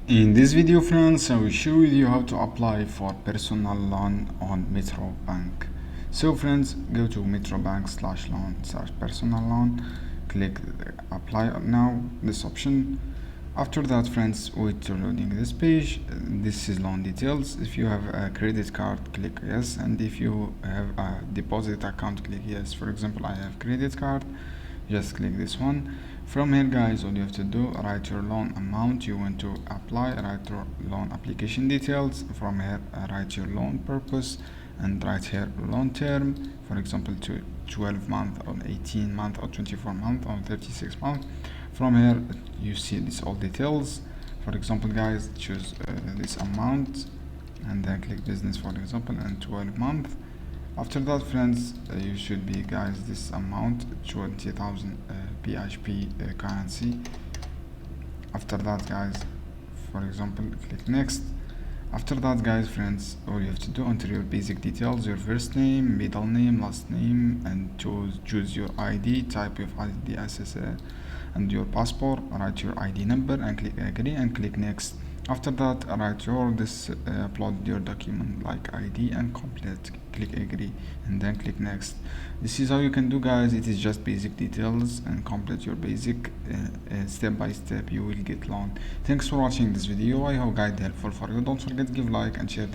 In this video, friends, I will show you how to apply for personal loan on Metrobank. So friends, go to metrobank/loan/personal loan, click apply now, this option. After that, friends, wait to loading this page. This is loan details. If you have a credit card, click yes, and if you have a deposit account, click yes. For example, I have credit card, just click this one. From here, guys, all you have to do, write your loan amount you want to apply, write your loan application details. From here, write your loan purpose, and write here loan term, for example, to 12 month or 18 month or 24 month or 36 month. From here, you see this all details. For example, guys, choose this amount and then click business, for example, and 12 month. After that, friends, you should be, guys, this amount 20,000 PHP currency. After that, guys, for example, click next. After that, guys, friends, all you have to do, enter your basic details, your first name, middle name, last name, and choose your ID, type of ID SSA, and your passport. Write your ID number and click agree and click next. After that, write your upload your document like ID and complete, click agree and then click next. This is how you can do, guys. It is just basic details, and complete your basic step by step you will get loan. Thanks for watching this video. I hope guide helpful for you. Don't forget to give like and share this